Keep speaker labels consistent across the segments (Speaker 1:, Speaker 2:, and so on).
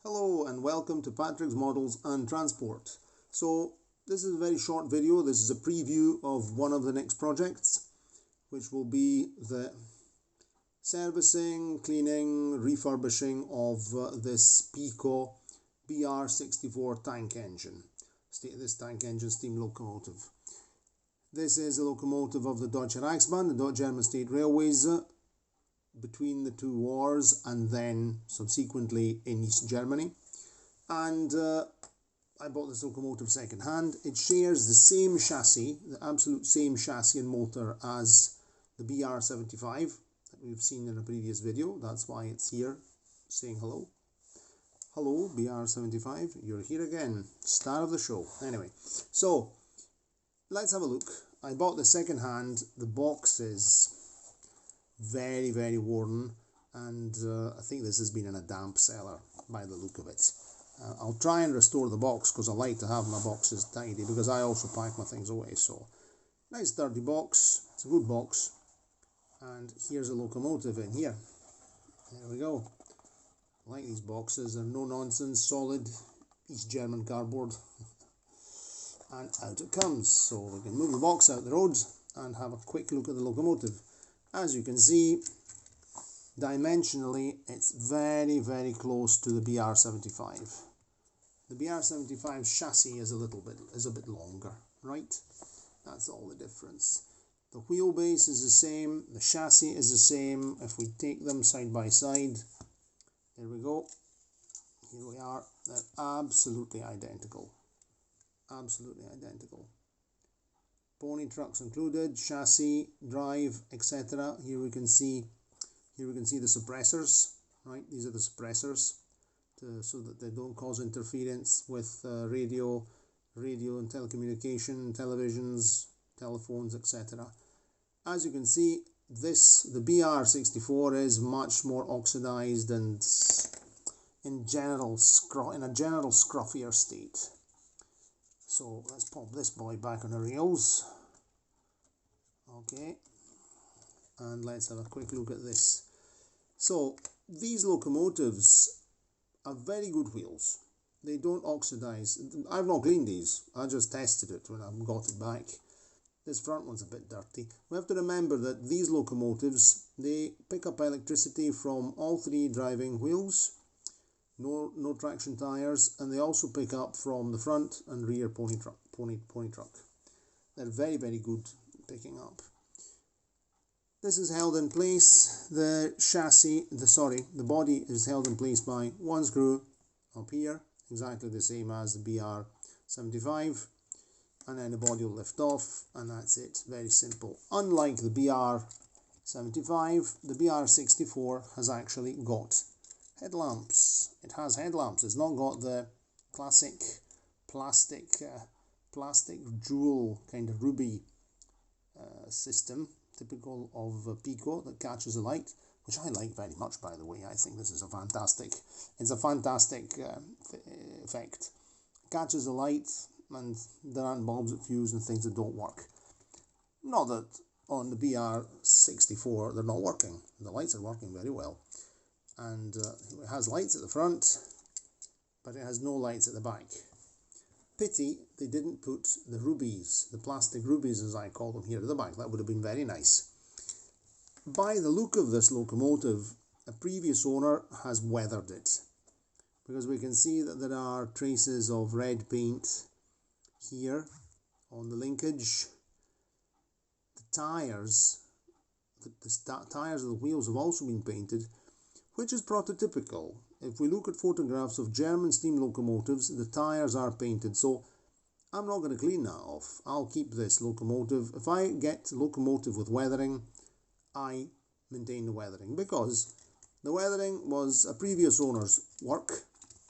Speaker 1: Hello and welcome to Patrick's Models and Transport. So this is a very short video. This is a preview of one of the next projects, which will be the servicing, cleaning, refurbishing of this Piko BR64 tank engine. This tank engine steam locomotive. This is a locomotive of the Deutsche Reichsbahn, the German State Railways, between the two wars and then subsequently in East Germany. And I bought this locomotive second hand. It shares the same chassis, the absolute same chassis and motor as the BR75 that we've seen in a previous video. That's why it's here saying hello. Hello BR75, you're here again, star of the show. Anyway, so let's have a look. I bought the second hand. The box is very worn, and I think this has been in a damp cellar by the look of it. I'll try and restore the box because I like to have my boxes tidy, because I also pack my things away. So nice sturdy box, it's a good box, and here's a locomotive in here. There we go. I like these boxes, they're no nonsense, solid East German cardboard. And out it comes. So we can move the box out the road and have a quick look at the locomotive. As you can see, dimensionally, it's very close to the BR75. The BR75 chassis is a bit longer, right? That's all the difference. The wheelbase is the same, the chassis is the same. If we take them side by side, there we go. Here we are. They're absolutely identical. Absolutely identical. Pony trucks included, chassis, drive, etc. Here we can see the suppressors, right? These are the suppressors so that they don't cause interference with radio and telecommunication, televisions, telephones, etc. As you can see, the BR64 is much more oxidized and in a general scruffier state. So let's pop this boy back on the rails. Okay, and let's have a quick look at this. So these locomotives are very good wheels. They don't oxidize. I've not cleaned these. I just tested it when I got it back. This front one's a bit dirty. We have to remember that these locomotives, they pick up electricity from all three driving wheels. No traction tires, and they also pick up from the front and rear pony truck. They're very good picking up. This is held in place. The body is held in place by one screw up here, exactly the same as the BR75, and then the body will lift off, and that's it. Very simple. Unlike the BR75, the BR64 has actually got headlamps. It has headlamps. It's not got the classic plastic jewel kind of ruby system typical of Piko that catches the light, which I like very much, by the way. I think this is a fantastic effect. Catches the light, and there aren't bulbs that fuse and things that don't work. Not that on the BR64 they're not working. The lights are working very well. And it has lights at the front, but it has no lights at the back. Pity they didn't put the rubies, the plastic rubies as I call them, here at the back. That would have been very nice. By the look of this locomotive, a previous owner has weathered it, because we can see that there are traces of red paint here on the linkage. The tires, the tires of the wheels have also been painted, which is prototypical. If we look at photographs of German steam locomotives, the tires are painted. So I'm not going to clean that off. I'll keep this locomotive. If I get a locomotive with weathering, I maintain the weathering, because the weathering was a previous owner's work,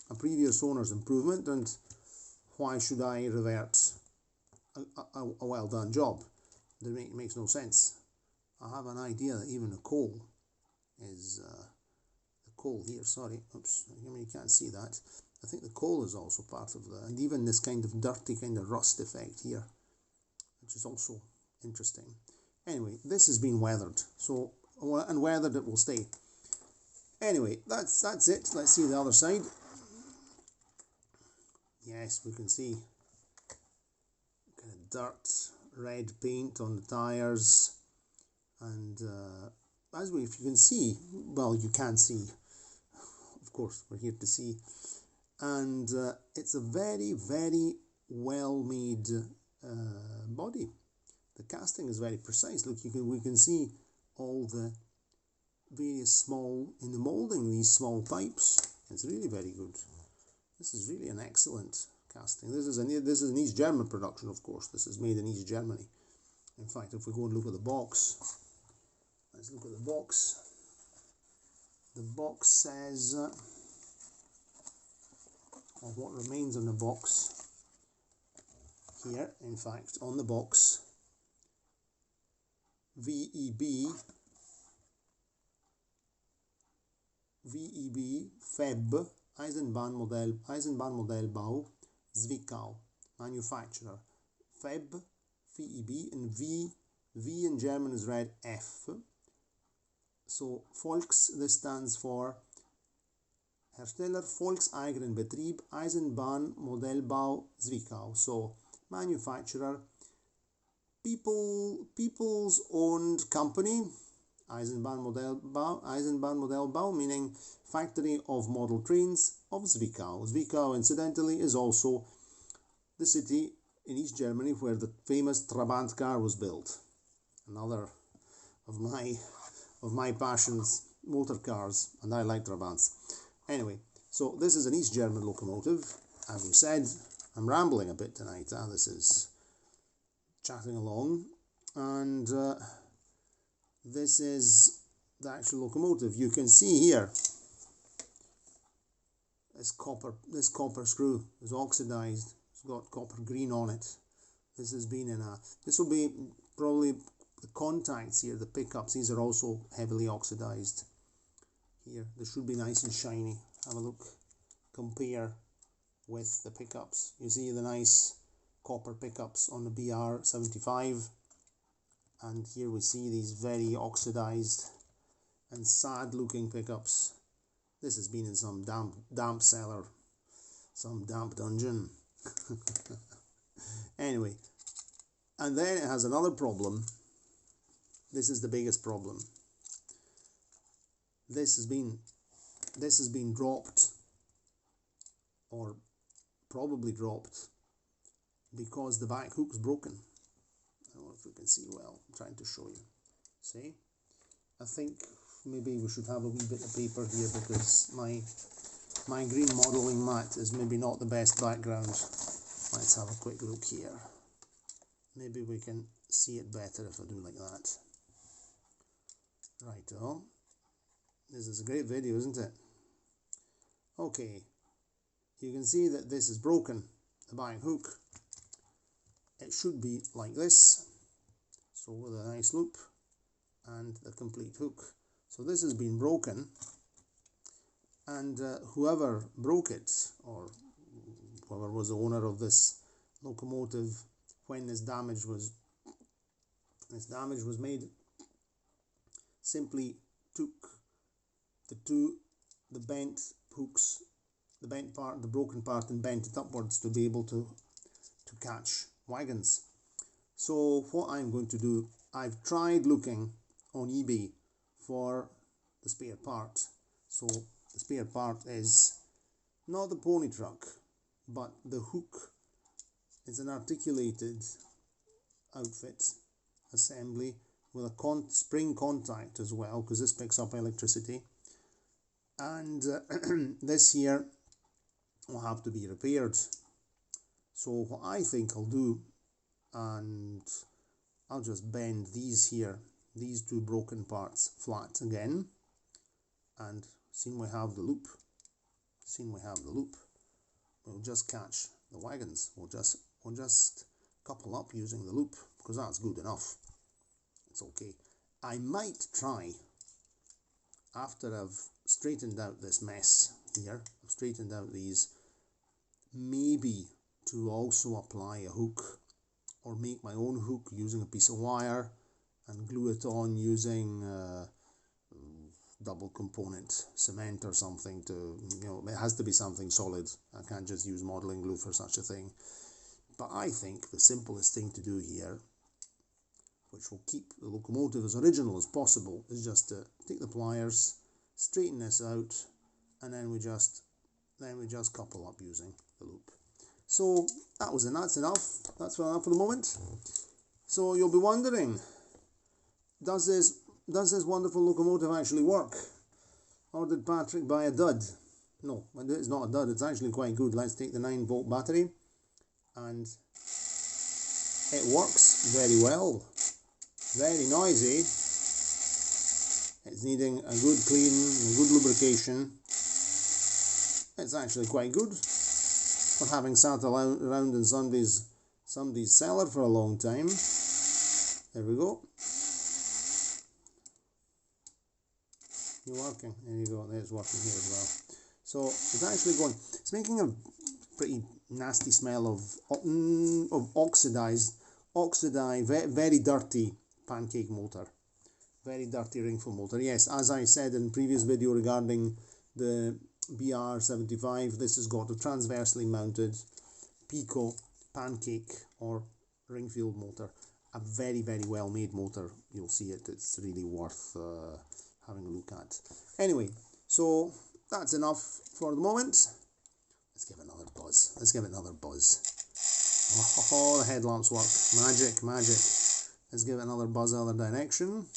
Speaker 1: a previous owner's improvement, and why should I revert a well done job? It makes no sense. I have an idea that even the coal is here, sorry, oops, I mean, you can't see that. I think the coal is also part of that, and even this kind of dirty kind of rust effect here, which is also interesting. Anyway, this has been weathered, so, and weathered it will stay. Anyway, that's it. Let's see the other side. yes, we can see kind of dirt red paint on the tires, and if you can see, well, you can see, of course, we're here to see, and it's a very, very well made body. The casting is very precise. Look, we can see all the various small, in the moulding, these small pipes. It's really very good. This is really an excellent casting. This is an East German production, of course. This is made in East Germany. In fact, if we go and look at the box, let's look at the box. The box says, or what remains on the box here, in fact, on the box, VEB FEB Eisenbahnmodellbau Zwickau, manufacturer. FEB, VEB, and V in German is read F. So Volks, this stands for Hersteller Volkseigenen Betrieb Eisenbahnmodellbau Zwickau. So manufacturer, people's owned company, Eisenbahnmodellbau, meaning factory of model trains of Zwickau. Zwickau, incidentally, is also the city in East Germany where the famous Trabant car was built. Another of my passions, motor cars, and I like Trabants. Anyway, so this is an East German locomotive. As we said, I'm rambling a bit tonight. This is chatting along, and this is the actual locomotive. You can see here this copper screw is oxidized. It's got copper green on it. This has been this will be probably the contacts here, the pickups. These are also heavily oxidized. Here, this should be nice and shiny. Have a look. Compare with the pickups. You see the nice copper pickups on the BR-75, and here we see these very oxidized and sad looking pickups. This has been in some damp cellar, some damp dungeon. Anyway, and then it has another problem. This is the biggest problem. This has been dropped, or probably dropped, because the back hook's broken. I don't know if you can see well. I'm trying to show you. See? I think maybe we should have a wee bit of paper here, because my green modelling mat is maybe not the best background. Let's have a quick look here. Maybe we can see it better if I do like that. Righto. This is a great video, isn't it? Okay. You can see that this is broken, the back hook. It should be like this. So with a nice loop and the complete hook. So this has been broken, and whoever broke it, or whoever was the owner of this locomotive when this damage was made, simply took the bent hooks, the bent part, the broken part, and bent it upwards to be able to catch wagons. So what I'm going to do, I've tried looking on eBay for the spare part. So the spare part is not the pony truck, but the hook. It's an articulated outfit assembly with a spring contact as well, because this picks up electricity, and this here will have to be repaired. So what I think I'll do, and I'll just bend these two broken parts flat again, and seeing we have the loop, we'll just catch the wagons. We'll just couple up using the loop, because that's good enough. It's okay. I might try, after I've straightened out this mess here, I've straightened out these, maybe to also apply a hook, or make my own hook using a piece of wire and glue it on using double component cement or something to, it has to be something solid. I can't just use modeling glue for such a thing. But I think the simplest thing to do here, which will keep the locomotive as original as possible, is just to take the pliers, straighten this out, and then we just couple up using the loop. So that's enough. That's enough for the moment. So you'll be wondering, does this wonderful locomotive actually work? Or did Patrick buy a dud? No, it's not a dud, it's actually quite good. Let's take the 9-volt battery, and it works very well. Very noisy. It's needing a good clean, a good lubrication. It's actually quite good for having sat around in somebody's cellar for a long time. There we go. You're working. There you go. There's working here as well. So it's actually going. It's making a pretty nasty smell of oxidized, very dirty pancake motor. Very dirty ringful motor. Yes, as I said in previous video regarding the BR75, this has got a transversely mounted Piko pancake or ringfield motor. A very, very well made motor. You'll see it. It's really worth having a look at. Anyway, so that's enough for the moment. Let's give it another buzz. Let's give it another buzz. Oh, the headlamps work. Magic, magic. Let's give it another buzz the other direction.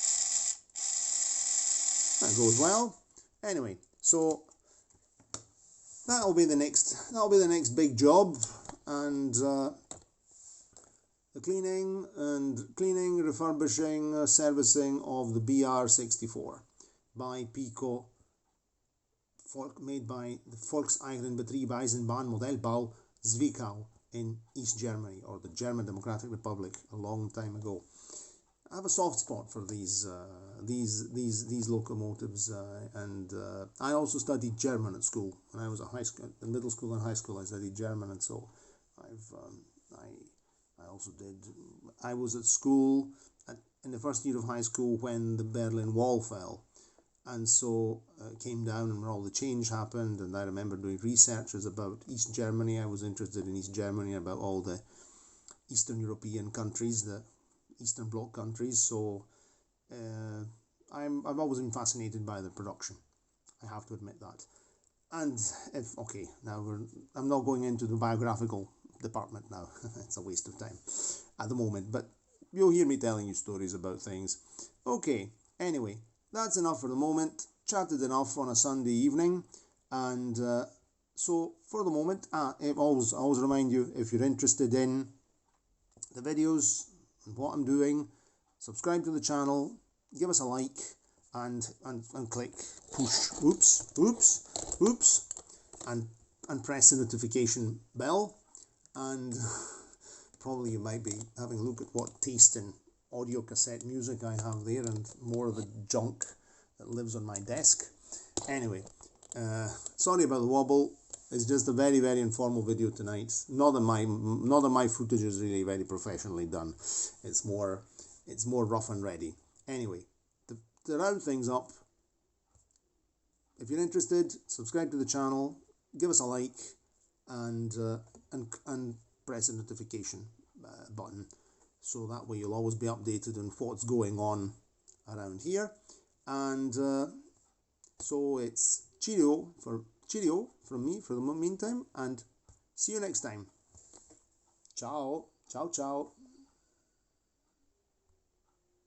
Speaker 1: That goes well. Anyway, so that'll be the next big job, and the cleaning, refurbishing, servicing of the BR64 by Piko, made by the Volkseisenbetrieb Eisenbahnmodellbau Zwickau in East Germany, or the German Democratic Republic, a long time ago. I have a soft spot for these locomotives, and I also studied German at school. When I was in middle school and high school, I studied German, and so I was at school in the first year of high school when the Berlin Wall fell, and so it came down and all the change happened. And I remember doing researches about East Germany. I was interested in East Germany, about all the Eastern European countries, the Eastern Bloc countries. So I've always been fascinated by the production. I have to admit that. And I'm not going into the biographical department now. It's a waste of time at the moment, but you'll hear me telling you stories about things. Okay, anyway, that's enough for the moment. Chatted enough on a Sunday evening, and so for the moment, I always remind you, if you're interested in the videos and what I'm doing, subscribe to the channel, give us a like, and click push, oops, and press the notification bell. And probably you might be having a look at what taste in audio cassette music I have there, and more of the junk that lives on my desk. Anyway, sorry about the wobble. It's just a very, very informal video tonight. Not that my footage is really very professionally done. It's more rough and ready. Anyway, to round things up, if you're interested, subscribe to the channel, give us a like, and press the notification button, so that way you'll always be updated on what's going on around here. And so it's cheerio from me for the meantime, and see you next time. Ciao.